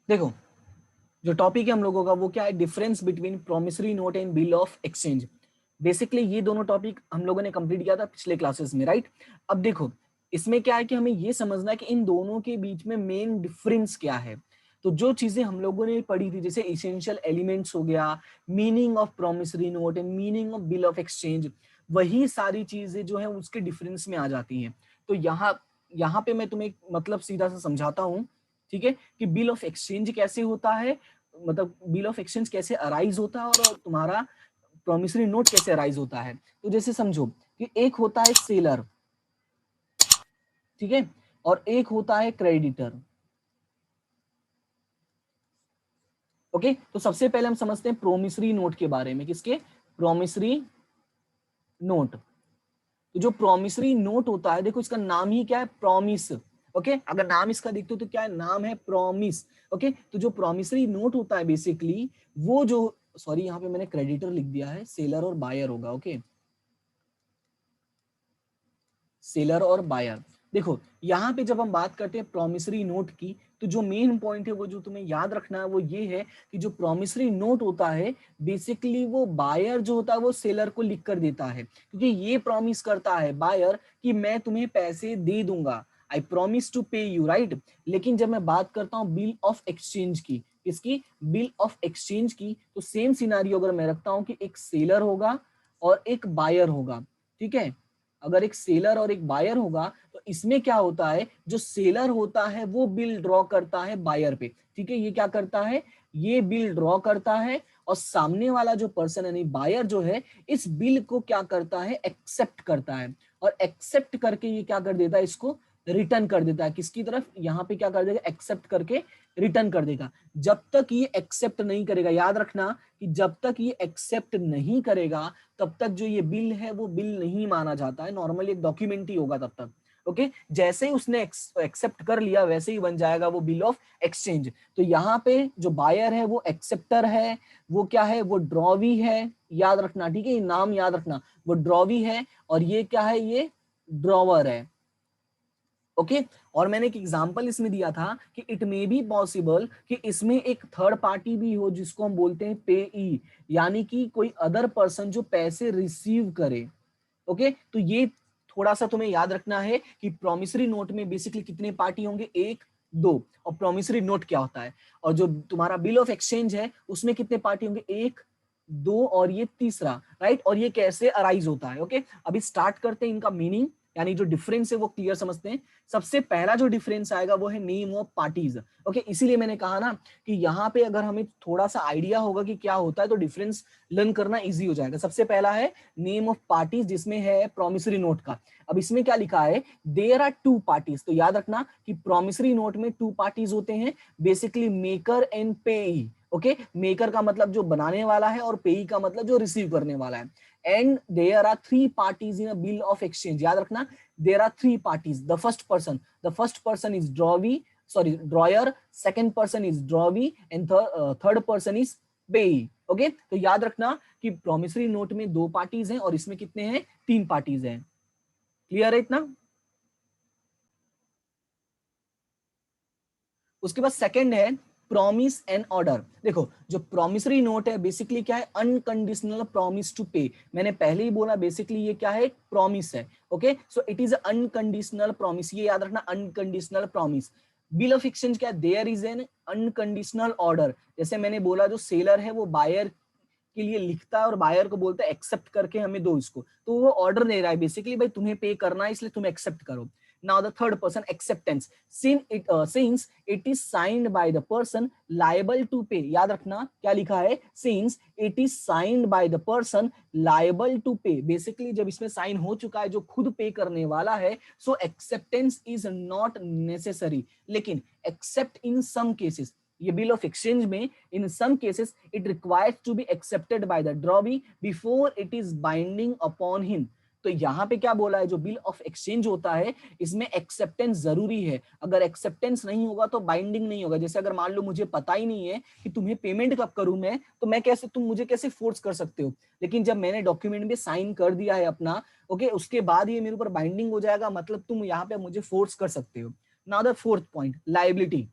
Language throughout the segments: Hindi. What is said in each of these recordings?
देखो जो टॉपिक है हम लोगों का वो क्या है, difference between promissory note and bill of exchange. Basically ये दोनों टॉपिक हम लोगों ने कंप्लीट किया था पिछले क्लासेस में, राइट। अब देखो इसमें क्या है कि हमें ये समझना है कि इन दोनों के बीच में मेन डिफरेंस क्या है। तो जो चीजें हम लोगों ने पढ़ी थी जैसे इसेंशियल एलिमेंट्स हो गया, meaning of promissory note and meaning of bill of exchange, वही सारी चीजें जो है उसके डिफरेंस में आ जाती हैं। तो यहाँ यहाँ पे मैं तुम्हें मतलब सीधा सा समझाता हूँ, ठीक है, कि बिल ऑफ एक्सचेंज कैसे होता है, मतलब बिल ऑफ एक्सचेंज कैसे अराइज होता है और तुम्हारा प्रोमिसरी नोट कैसे अराइज होता है। तो जैसे समझो कि एक होता है सेलर, ठीक है, और एक होता है क्रेडिटर। ओके, तो सबसे पहले हम समझते हैं प्रोमिसरी नोट के बारे में। किसके? Promissory note. तो जो प्रोमिसरी नोट होता है, देखो इसका नाम ही क्या है, प्रॉमिस। ओके, अगर नाम इसका देखते हो तो क्या है, नाम है प्रॉमिस। ओके, तो जो प्रोमिसरी नोट होता है बेसिकली वो जो, सॉरी यहाँ पे मैंने क्रेडिटर लिख दिया है, सेलर और बायर होगा। ओके, सेलर और बायर। देखो यहाँ पे जब हम बात करते हैं प्रोमिसरी नोट की, तो जो मेन पॉइंट है वो जो तुम्हें याद रखना है वो ये है कि जो प्रोमिसरी नोट होता है बेसिकली वो बायर जो होता है वो सेलर को लिख कर देता है, क्योंकि ये प्रॉमिस करता है बायर कि मैं तुम्हें पैसे दे दूंगा, आई प्रॉमिस टू पे यू, राइट। लेकिन जब मैं बात करता हूँ बिल ऑफ एक्सचेंज की, किसकी? बिल ऑफ एक्सचेंज की, तो सेम सिनारियो अगर मैं रखता हूँ कि एक सेलर होगा और एक बायर होगा, ठीक है। अगर एक सेलर और एक बायर होगा तो इसमें क्या होता है, जो सेलर होता है वो बिल ड्रॉ करता है बायर पे, ठीक है। ये क्या करता है, ये बिल ड्रॉ करता है और सामने वाला जो पर्सन यानी बायर जो है इस बिल को क्या करता है, एक्सेप्ट करता है। और एक्सेप्ट करके ये क्या कर देता है, इसको रिटर्न कर देता है किसकी तरफ, यहाँ पे क्या कर देगा, एक्सेप्ट करके रिटर्न कर देगा। जब तक ये एक्सेप्ट नहीं करेगा, याद रखना कि जब तक ये एक्सेप्ट नहीं करेगा तब तक जो ये बिल है वो बिल नहीं माना जाता है, नॉर्मली एक डॉक्यूमेंट ही होगा तब तक। ओके, जैसे ही उसने एक्सेप्ट कर लिया वैसे ही बन जाएगा वो बिल ऑफ एक्सचेंज। तो यहाँ पे जो बायर है वो एक्सेप्टर है, वो क्या है, वो ड्रॉवी है, याद रखना, ठीक है, ये नाम याद रखना, वो ड्रॉवी है, और ये क्या है, ये ड्रॉवर है। ओके, और मैंने एक एग्जांपल इसमें दिया था कि इट मे बी पॉसिबल कि इसमें एक थर्ड पार्टी भी हो जिसको हम बोलते हैं पेई, यानी कि कोई अदर पर्सन जो पैसे रिसीव करे। ओके, तो ये थोड़ा सा तुम्हें याद रखना है कि प्रोमिसरी नोट में बेसिकली कितने पार्टी होंगे, एक, दो। और प्रोमिसरी नोट क्या होता है, और जो तुम्हारा बिल ऑफ एक्सचेंज है उसमें कितने पार्टी होंगे, एक, दो और ये तीसरा, राइट। और ये कैसे अराइज होता है। ओके, अभी स्टार्ट करते हैं इनका मीनिंग, यानी जो डिफरेंस है वो क्लियर समझते हैं। सबसे पहला जो डिफरेंस आएगा वो है नेम ऑफ पार्टीज। ओके, इसीलिए मैंने कहा ना कि यहाँ पे अगर हमें थोड़ा सा आइडिया होगा कि क्या होता है तो डिफरेंस लर्न करना इजी हो जाएगा। सबसे पहला है नेम ऑफ पार्टीज, जिसमें है प्रोमिसरी नोट का। अब इसमें क्या लिखा है, देयर आर टू पार्टीज। तो याद रखना कि प्रोमिसरी नोट में टू पार्टीज होते हैं, बेसिकली मेकर एंड पेई। ओके, मेकर का मतलब जो बनाने वाला है और पेई का मतलब जो रिसीव करने वाला है। And there are three parties in a bill of exchange. याद रखना, there are three parties. The first person is drawee, sorry drawer, second person is drawee and third person is payee. Okay, तो याद रखना कि प्रोमिसरी नोट में दो पार्टीज हैं और इसमें कितने हैं, तीन पार्टीज हैं। क्लियर है इतना? उसके बाद सेकंड है प्रॉमिस एंड ऑर्डर। देखो जो प्रॉमिसरी नोट है बेसिकली क्या है, अनकंडीशनल प्रॉमिस टू पे। मैंने पहले ही बोला बेसिकली ये क्या है, प्रॉमिस है। Okay, so it is unconditional promise, ये याद रखना, unconditional promise. Bill of exchange क्या है, there is an unconditional order. जैसे मैंने बोला जो सेलर है वो बायर के लिए लिखता है और बायर को बोलता है एक्सेप्ट करके हमें दो इसको, तो वो ऑर्डर दे रहा है बेसिकली, भाई तुम्हें पे करना है इसलिए तुम एक्सेप्ट करो। Now the third person, acceptance. Since it is signed by the person liable to pay, याद रखना क्या लिखा है, since it is signed by the person liable to pay, basically जब इसमें साइन हो चुका है जो खुद पे करने वाला है, so acceptance is not necessary। लेकिन except in some cases, ये बिल ऑफ एक्सचेंज में in some cases it requires to be accepted by the drawee before it is binding upon him. तो यहाँ पे क्या बोला है, जो बिल ऑफ एक्सचेंज होता है इसमें एक्सेप्टेंस जरूरी है, अगर एक्सेप्टेंस नहीं होगा तो बाइंडिंग नहीं होगा। जैसे अगर मान लो मुझे पता ही नहीं है कि तुम्हें पेमेंट कब करूं मैं, तो मैं कैसे, तुम मुझे कैसे फोर्स कर सकते हो। लेकिन जब मैंने डॉक्यूमेंट में साइन कर दिया है अपना, ओके, उसके बाद ये मेरे ऊपर बाइंडिंग हो जाएगा, मतलब तुम यहाँ पे मुझे फोर्स कर सकते हो। Now the fourth point, liability.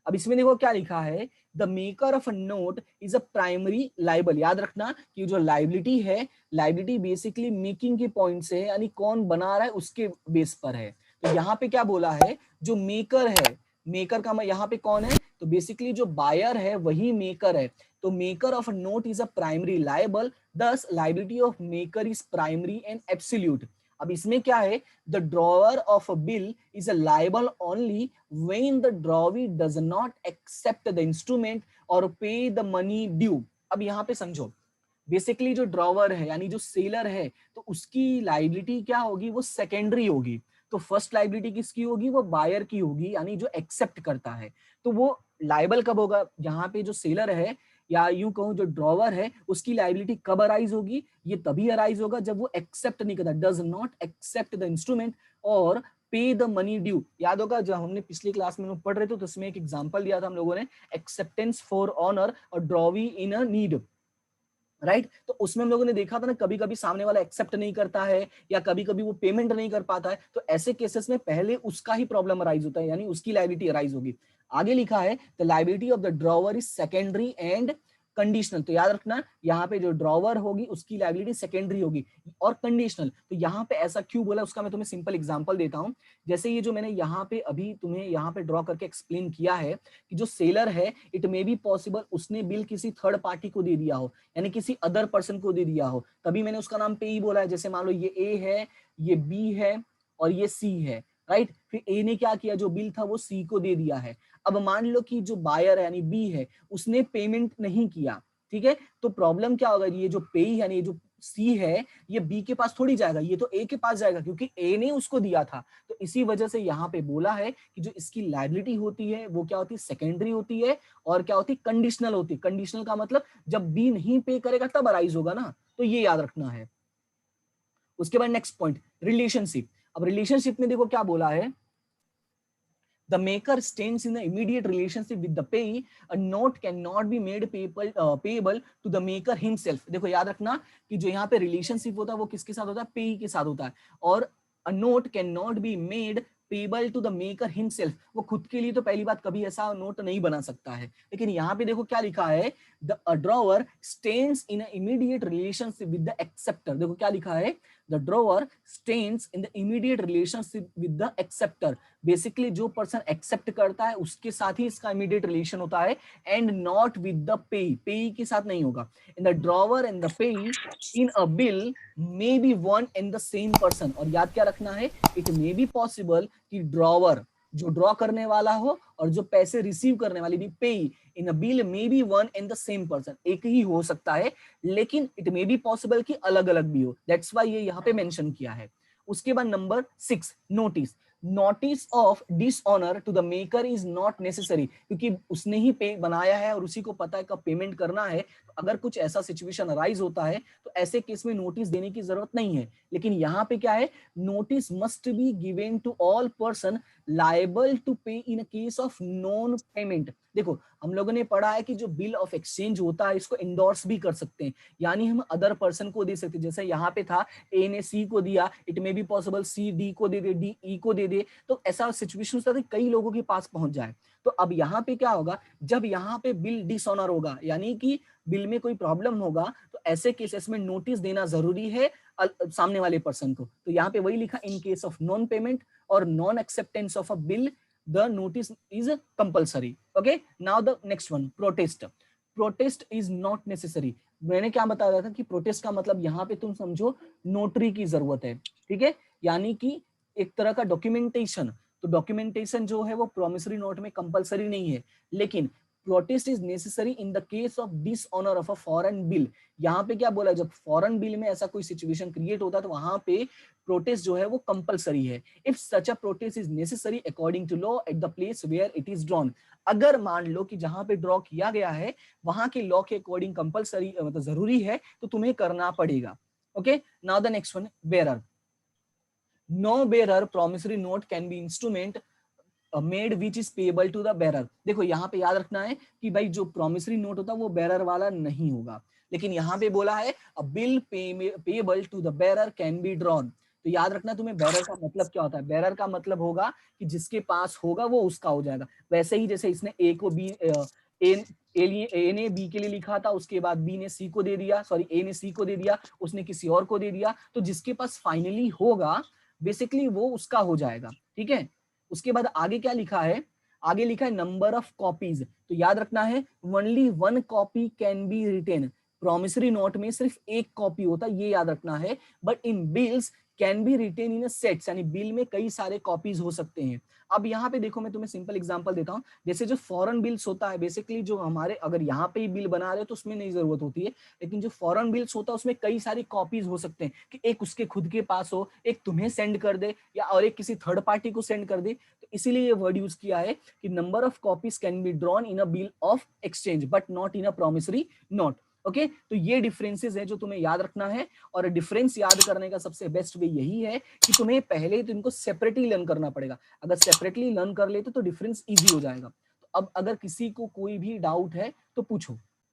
अब इसमें देखो क्या लिखा है, the maker of a note is a primary liable. याद रखना कि जो लाइबिलिटी है, लाइबिलिटी बेसिकली मेकिंग के पॉइंट से है, यानी कौन बना रहा है उसके बेस पर है। तो यहाँ पे क्या बोला है, जो मेकर है, मेकर का यहाँ पे कौन है, तो बेसिकली जो बायर है वही मेकर है। तो maker of a note is a primary liable, thus liability of maker is primary and absolute. अब इसमें क्या है, the drawer of a bill is a liable only when the drawee does not accept the instrument और पे द मनी ड्यू। अब यहाँ पे समझो, बेसिकली जो ड्रॉवर है यानी जो सेलर है, तो उसकी लाइबिलिटी क्या होगी, वो सेकेंडरी होगी। तो फर्स्ट लाइबिलिटी किसकी होगी, वो बायर की होगी, यानी जो एक्सेप्ट करता है। तो वो लाइबल कब होगा, यहाँ पे जो सेलर है या यूं कहूं जो ड्रॉवर है, उसकी लाइबिलिटी कब अराइज होगी, ये तभी अराइज होगा जब वो एक्सेप्ट नहीं करता, does not accept the instrument और पे द मनी ड्यू। याद होगा जब हमने पिछली क्लास में पढ़ रहे थे तो उसमें एक एग्जांपल दिया था हम लोगों ने, एक्सेप्टेंस फॉर ऑनर और drawee in a need, right. तो उसमें हम लोगों ने देखा था ना, कभी कभी सामने वाला एक्सेप्ट नहीं करता है या कभी कभी वो पेमेंट नहीं कर पाता है, तो ऐसे केसेस में पहले उसका ही प्रॉब्लम अराइज होता है, यानी उसकी लायबिलिटी अराइज होगी। आगे लिखा है the liability of the drawer is secondary and conditional. तो याद रखना यहाँ पे जो ड्रॉवर होगी उसकी लायबिलिटी सेकेंडरी होगी और कंडीशनल। तो यहाँ पे ऐसा क्यों बोला, उसका मैं तुम्हें सिंपल एग्जांपल देता हूं। जैसे ये जो मैंने यहाँ पे अभी तुम्हें यहाँ पे ड्रॉ करके एक्सप्लेन किया है कि जो सेलर है, इट मे बी पॉसिबल उसने बिल किसी थर्ड पार्टी को दे दिया हो, यानी किसी अदर पर्सन को दे दिया हो, तभी मैंने उसका नाम पे ही बोला है। जैसे मान लो ये ए है, ये बी है और ये सी है, राइट। फिर ए ने क्या किया, जो बिल था वो सी को दे दिया है। अब मान लो कि जो बायर है यानी बी है, उसने पेमेंट नहीं किया, ठीक है। तो प्रॉब्लम क्या होगा, ये जो पे यानी ये जो सी है, ये बी के पास थोड़ी जाएगा, ये तो ए के पास जाएगा क्योंकि ए ने उसको दिया था। तो इसी वजह से यहाँ पे बोला है कि जो इसकी लायबिलिटी होती है वो क्या होती है, सेकेंडरी होती है और क्या होती है, कंडीशनल होती है। कंडीशनल का मतलब जब बी नहीं पे करेगा तब अराइज होगा ना, तो ये याद रखना है। उसके बाद नेक्स्ट पॉइंट, रिलेशनशिप। अब रिलेशनशिप में देखो क्या बोला है, the maker stands in the immediate relationship with the payee, a note cannot be made payable to the maker himself। देखो याद रखना कि जो यहाँ पे रिलेशनशिप होता है वो किसके साथ होता है, पेई के साथ होता है। और a note cannot be made payable to the maker himself, वो खुद के लिए तो पहली बात कभी ऐसा नोट नहीं बना सकता है। लेकिन यहाँ पे देखो क्या लिखा है, the drawer stands in immediate relationship with the acceptor. देखो क्या लिखा है, the drawer stands in the immediate relationship with the acceptor. Basically जो पर्सन एक्सेप्ट करता है उसके साथ ही इसका इमीडिएट रिलेशन होता है, एंड नॉट विद द पेई, पेई के साथ नहीं होगा। In the drawer and the payee in a bill may be one and the same person. और याद क्या रखना है, इट मे बी पॉसिबल कि ड्रॉवर जो ड्रॉ करने वाला हो और जो पैसे रिसीव करने वाली भी payee in a bill may be one and the same person, एक ही हो सकता है, लेकिन इट मे बी पॉसिबल कि अलग अलग भी हो। दैट्स व्हाई ये यहाँ पे मेंशन किया है। उसके बाद number 6, notice. Notice of dishonour to the maker is not necessary, क्योंकि उसने ही पे बनाया है और उसी को पता है कब पेमेंट करना है। तो अगर कुछ ऐसा सिचुएशन अराइज होता है तो ऐसे केस में नोटिस देने की जरूरत नहीं है। लेकिन यहाँ पे क्या है, notice must be given to all person liable to pay in case of non payment. देखो हम लोगों ने पढ़ा है कि जो बिल ऑफ एक्सचेंज होता है इसको इंडोर्स भी कर सकते हैं, यानी हम अदर पर्सन को दे सकते हैं। जैसे यहाँ पे था, ए ने सी को दिया, it may be possible C D को दे दे, डी ई को दे दे। तो ऐसा सिचुएशन होता है कई लोगों के पास पहुंच जाए। तो अब यहाँ पे क्या होगा, जब यहाँ पे बिल डिसऑनर होगा यानी कि बिल में कोई प्रॉब्लम होगा, तो ऐसे केसेस में नोटिस देना जरूरी है सामने वाले पर्सन को। तो यहाँ पे वही लिखा, in case of non payment और non acceptance of a bill the notice is compulsory. Okay, now the next one, protest. Protest is not necessary. मैंने क्या बताया था कि प्रोटेस्ट का मतलब यहाँ पे तुम समझो नोटरी की जरूरत है, ठीक है, यानी कि एक तरह का डॉक्यूमेंटेशन। तो डॉक्यूमेंटेशन जो है वो प्रोमिसरी नोट में कंपलसरी नहीं है, लेकिन protest is necessary in the case of dishonour of a foreign bill. यहाँ पे क्या बोला, जब फॉरेन बिल में ऐसा कोई सिचुएशन क्रिएट होता है तो वहां पे प्रोटेस्ट जो है वो कंपलसरी है। If such a protest is necessary according to law at the place where it is drawn. अगर मान लो कि जहां पे ड्रॉ किया गया है वहां के लॉ के अकॉर्डिंग कंपलसरी मतलब जरूरी है, तो तुम्हें करना पड़ेगा। Okay, now the next one, bearer. No bearer promissory note can be instrument made which is payable to the bearer. देखो यहाँ पे याद रखना है कि भाई जो प्रोमिसरी नोट होता है वो बेरर वाला नहीं होगा, लेकिन यहाँ पे बोला है a bill payable to the bearer can be drawn. तो याद रखना तुम्हें बेरर का मतलब क्या होता है। बेरर का मतलब होगा कि जिसके पास होगा वो उसका हो जाएगा। वैसे ही जैसे इसने ए को बी ए ने बी के लिए लिखा था, उसके बाद बी ने सी को दे दिया, सॉरी ए ने सी को दे दिया, उसने किसी और को दे दिया, तो जिसके पास फाइनली होगा बेसिकली वो उसका हो जाएगा। ठीक है, उसके बाद आगे क्या लिखा है, आगे लिखा है नंबर ऑफ कॉपीज। तो याद रखना है only one copy can be written. Promissory note में सिर्फ एक कॉपी होता है, ये याद रखना है। But in bills can be written in sets, यानी बिल में कई सारे कॉपीज हो सकते हैं। अब यहाँ पे देखो मैं तुम्हें सिंपल एग्जांपल देता हूँ। जैसे जो फॉरेन बिल्स होता है बेसिकली, जो हमारे अगर यहाँ पे ही बिल बना रहे हो तो उसमें नहीं जरूरत होती है, लेकिन जो फॉरेन बिल्स होता है उसमें कई सारी कॉपीज हो सकते हैं कि एक उसके खुद के पास हो, एक तुम्हें सेंड कर दे, या और एक किसी थर्ड पार्टी को सेंड कर दे। तो इसीलिए ये वर्ड यूज किया है कि number of copies can be drawn in a bill of exchange but not in a promissory note. Okay, तो ये डिफरेंसेस है जो तुम्हें याद रखना है। और डिफरेंस याद करने का सबसे बेस्ट वे यही है कि तुम्हें पहले तो इनको सेपरेटली लर्न करना पड़ेगा। अगर सेपरेटली लर्न कर लेते तो डिफरेंस इजी हो जाएगा। तो अब अगर किसी को कोई भी डाउट है तो पूछो।